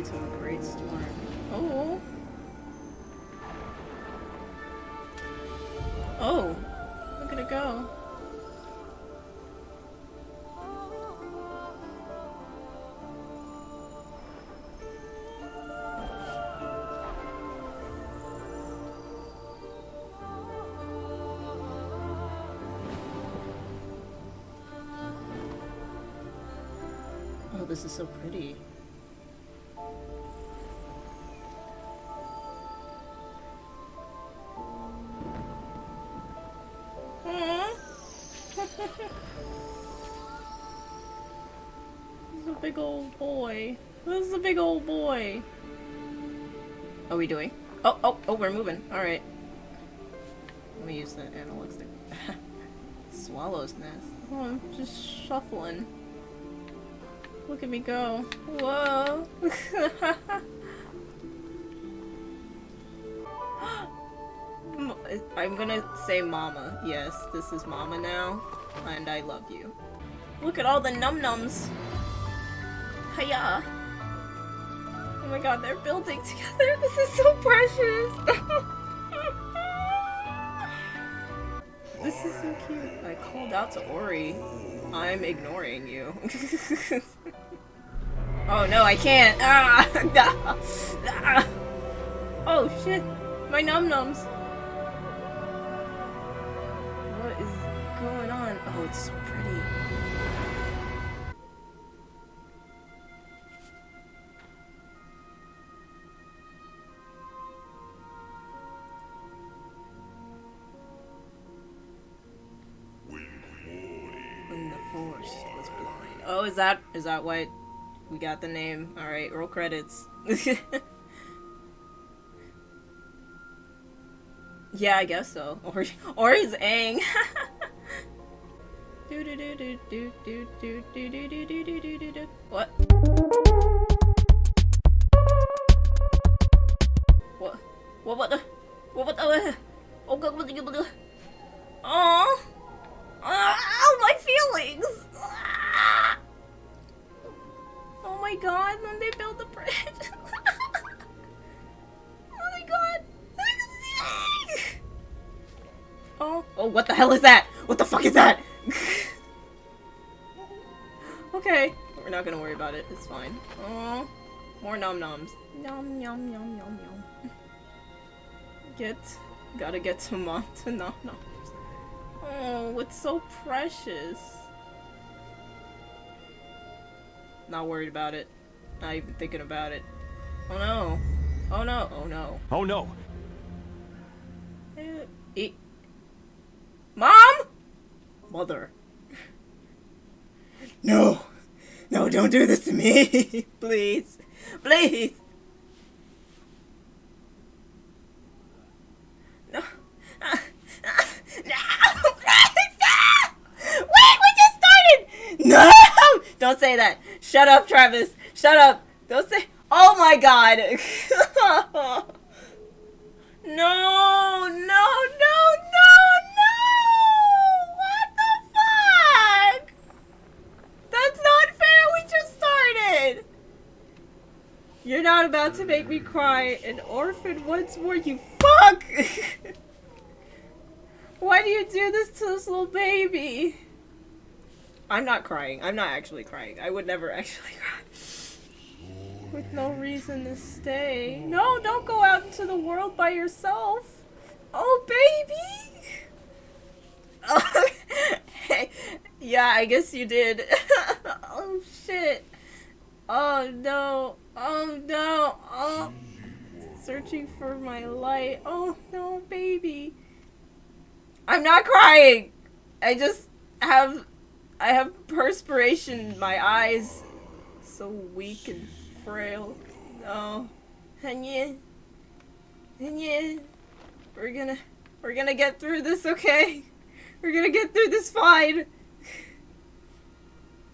way to a great storm. Oh. Oh. Look at it go. Oh, this is so pretty. This is a big old boy. This is a big old boy. How are we doing? Oh, we're moving. Alright. Let me use the analog stick. Swallow's nest. Oh, I'm just shuffling. Look at me go. Whoa. I'm gonna say mama. Yes, this is mama now. And I love you. Look at all the num-nums. Hiya. Oh my god, they're building together. This is so precious. This is so cute. I called out to Ori. I'm ignoring you. Oh no, I can't. Ah! Ah! Oh shit. My num-nums. What is going on? Oh, it's so pretty. When the forest was blind. Oh, is that what we got the name? Alright, roll credits. Yeah, I guess so. Or he's Aang. What? What? What the? What the? Oh god, what the? Oh, my feelings. Oh my god, when they build the bridge. Oh my god. Oh, what the hell is that? What the fuck is that? Okay, we're not gonna worry about it. It's fine. Oh, more nom-noms. Nom nom nom nom nom. Gotta get to nom-noms. Oh, it's so precious. Not worried about it. Not even thinking about it. Oh no. Oh no. Oh no. Oh no. Mom? Mother. No. No, don't do this to me. Please. Please. No. No. Please. Wait, we just started. No. Don't say that. Shut up, Travis. Shut up. Don't say. Oh my god. No, no, no, no, no! What the fuck? That's not fair, we just started! You're not about to make me cry an orphan once more, you fuck! Why do you do this to this little baby? I'm not crying. I'm not actually crying. I would never actually cry. With no reason to stay. No, don't go out into the world by yourself. Oh, baby! Oh, hey, yeah, I guess you did. Oh, shit. Oh, no. Oh, no. Oh, searching for my light. Oh, no, baby. I'm not crying. I have perspiration in my eyes. So weak and frail. No. Hanya. We're gonna get through this, okay? We're gonna get through this fine.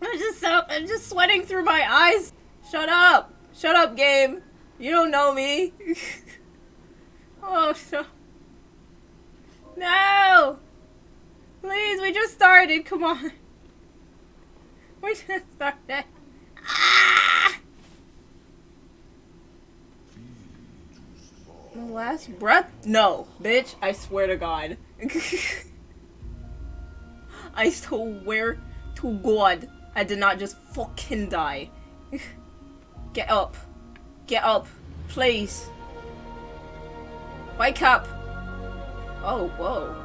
I'm just sweating through my eyes. Shut up. Shut up, game. You don't know me. Oh, no. No! Please, we just started. Come on. We just started. Ah! last breath? No, bitch, I swear to God. I swear to God, I did not just fucking die. Get up. Get up. Please. Wake up. Oh, whoa.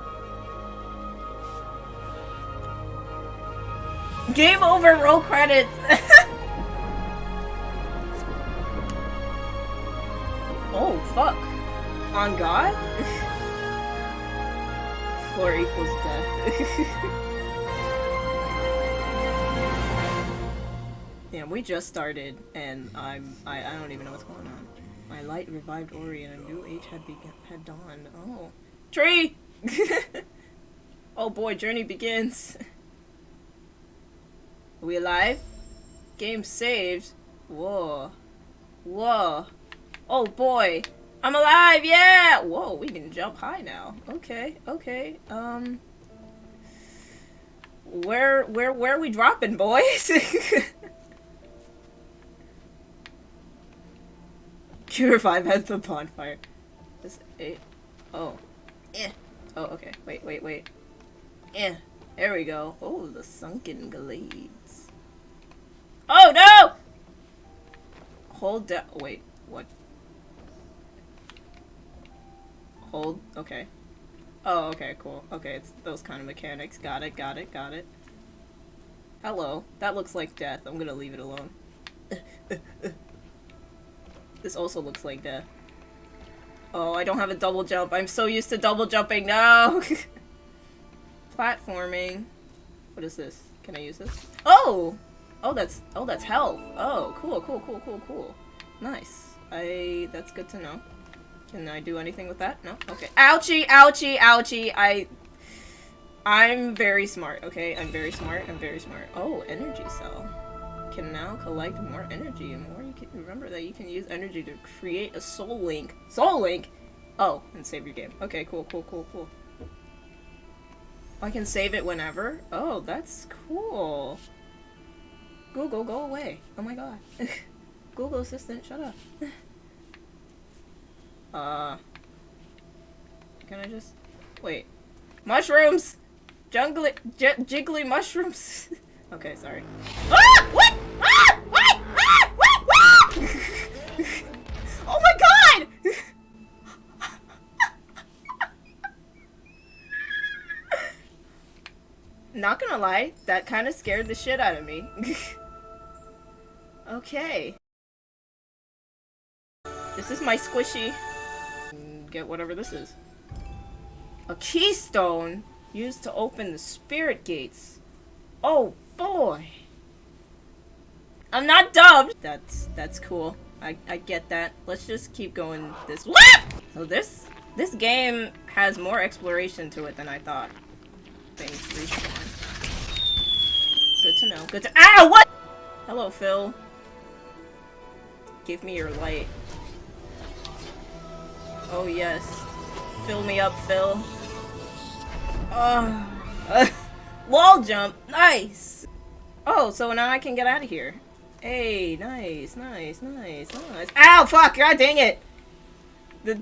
Game over, roll credits. Oh, fuck. On God? Floor equals death. Damn, we just started, and I don't even know what's going on. My light revived Ori, and a new age had dawned. Oh. Tree! Oh boy, journey begins. Are we alive? Game saved. Whoa. Whoa. Oh boy. I'm alive, yeah! Whoa, we can jump high now. Okay, okay. Where are we dropping, boys? Purify at the bonfire. This eight. Oh. Eh. Oh, okay. Wait. Eh. There we go. Oh, the sunken glades. Oh no! Hold down. Wait. What? Hold. Okay. Oh, okay, cool. Okay, it's those kind of mechanics. Got it. Hello. That looks like death. I'm gonna leave it alone. This also looks like death. Oh, I don't have a double jump. I'm so used to double jumping. No! Platforming. What is this? Can I use this? Oh! Oh, that's health. Oh, cool. Nice. That's good to know. Can I do anything with that? No? Okay. Ouchie! I'm very smart, okay? I'm very smart. Oh, energy cell. Can now collect more energy, and more you can remember that you can use energy to create a soul link. Soul link? Oh, and save your game. Okay, cool. I can save it whenever? Oh, that's cool. Google, go away. Oh my god. Google Assistant, shut up. Can I just... Wait. Mushrooms! Jiggly mushrooms! Okay, sorry. Ah! What? Ah! What? Ah! What? Oh my god! Not gonna lie, that kind of scared the shit out of me. Okay. This is my squishy. Get whatever this is. A keystone used to open the spirit gates. Oh boy. I'm not dubbed. That's cool. I get that. Let's just keep going this way. So this game has more exploration to it than I thought. Things respawn. Good to know. Good to— Ow! What? Hello, Phil. Give me your light. Oh yes. Fill me up, Phil. Wall jump. Nice. Oh, so now I can get out of here. Hey, nice. Ow, fuck! God dang it! The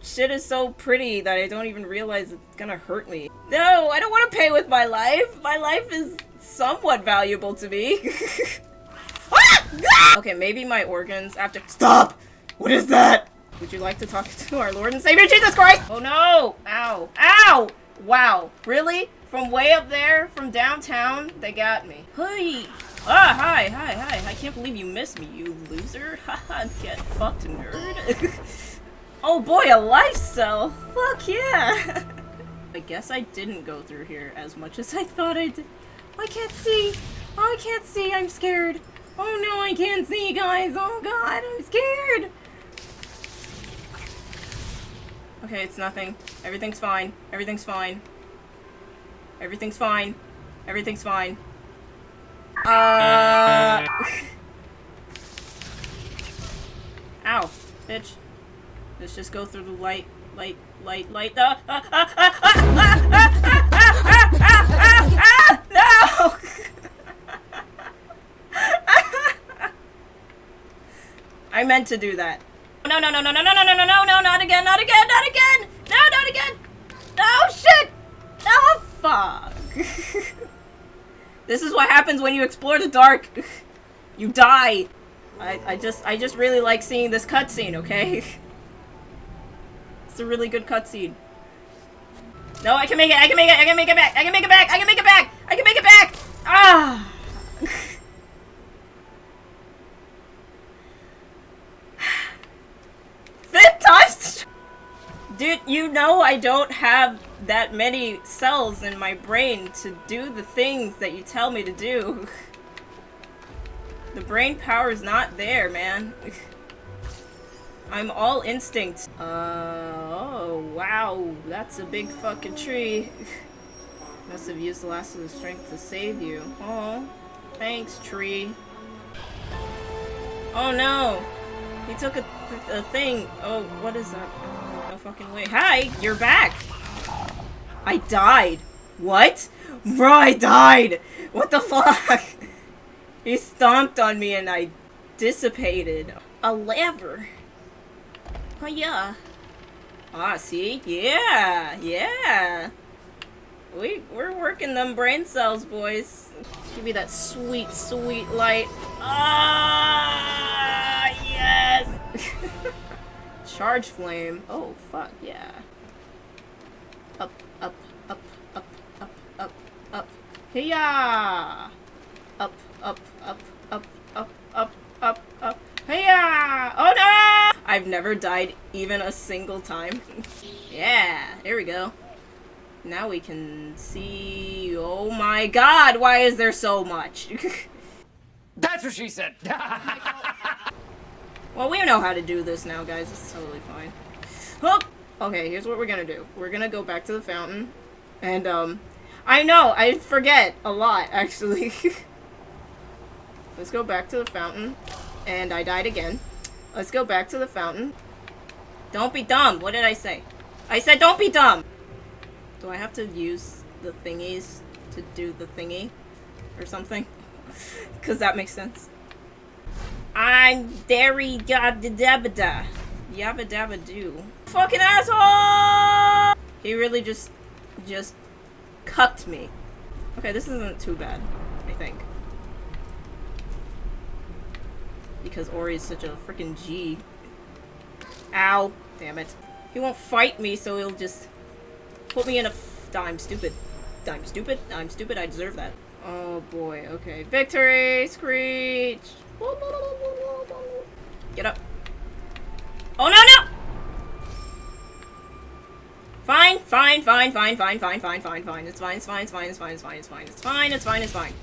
shit is so pretty that I don't even realize it's gonna hurt me. No, I don't want to pay with my life. My life is somewhat valuable to me. Okay, maybe my organs after— Stop! What is that? Would you like to talk to our Lord and Savior Jesus Christ? Oh no! Ow! Ow! Wow, really? From way up there, from downtown, they got me. Hey! Ah, hi. I can't believe you missed me, you loser. Haha, get fucked, nerd. Oh boy, a life cell! Fuck yeah! I guess I didn't go through here as much as I thought I did. I can't see! I can't see, I'm scared. Oh no, I can't see, guys. Oh god, I'm scared. Okay, it's nothing. Everything's fine. Everything's fine. Ow, bitch. Let's just go through the light. No! I meant to do that. No, no, no, no, no, no, no, no, no, no, no, not again, not again, not again! No, not again! Oh, shit! Oh, fuck. This is what happens when you explore the dark. You die. I just really like seeing this cutscene, okay? It's a really good cutscene. No, I can make it, I can make it, I can make it back, I can make it back, I can make it back, I can make it back! Ah! Fifth times! Dude, you know I don't have that many cells in my brain to do the things that you tell me to do. The brain power is not there, man. I'm all instinct. Oh, wow. That's a big fucking tree. Must have used the last of the strength to save you. Oh, thanks, tree. Oh, no. He took a thing. Oh, what is that? Oh, no fucking way. Hi, you're back. I died. What? Bro, I died. What the fuck? He stomped on me and I dissipated. A lever. Oh, yeah. Ah, see? Yeah, yeah. We're working them brain cells, boys. Give me that sweet, sweet light. Ah, yes! Charge flame. Oh, fuck, yeah. Up, up, up, up, up, up, up. Hiya! Up, up, up, up, up, up, up, up. Hiya! Oh no! I've never died even a single time. Yeah, here we go. Now we can see... Oh my god, why is there so much? That's what she said! Well, we know how to do this now, guys. It's totally fine. Oh! Okay, here's what we're gonna do. We're gonna go back to the fountain. And, I know, I forget a lot, actually. Let's go back to the fountain. And I died again. Let's go back to the fountain. Don't be dumb. What did I say? I said don't be dumb! Do I have to use the thingies to do the thingy? Or something? Because that makes sense. I'm very yabba dabba da. Yabba dabba do. Fucking asshole! He really just cucked me. Okay, this isn't too bad, I think. Because Ori is such a freaking G. Ow. Damn it. He won't fight me, so he'll just put me in a I'm stupid. I'm stupid. I'm stupid. I deserve that. Oh boy. Okay. Victory! Screech! Get up. Oh no no! Fine, fine, fine, fine, fine, fine, fine, fine, fine. It's fine, it's fine, it's fine, it's fine, it's fine, it's fine, it's fine, it's fine, it's fine.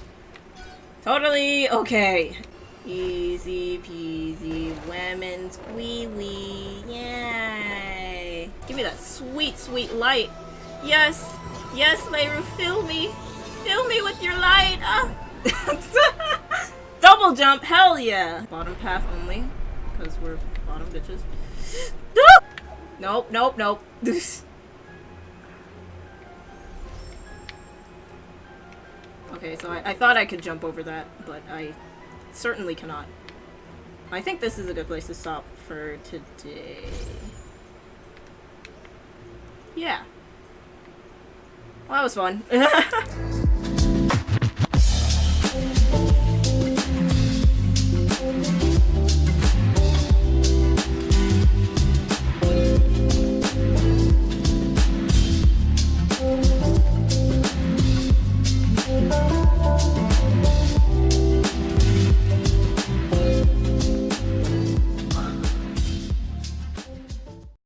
Totally okay. Easy peasy lemon squeezy. Yay! Give me that sweet, sweet light. Yes! Yes, Leiru, fill me! Fill me with your light! Ah. Double jump! Hell yeah! Bottom path only. Because we're bottom bitches. Nope, nope, nope. Okay, so I thought I could jump over that, but I certainly cannot. I think this is a good place to stop for today. Yeah. Well, that was fun.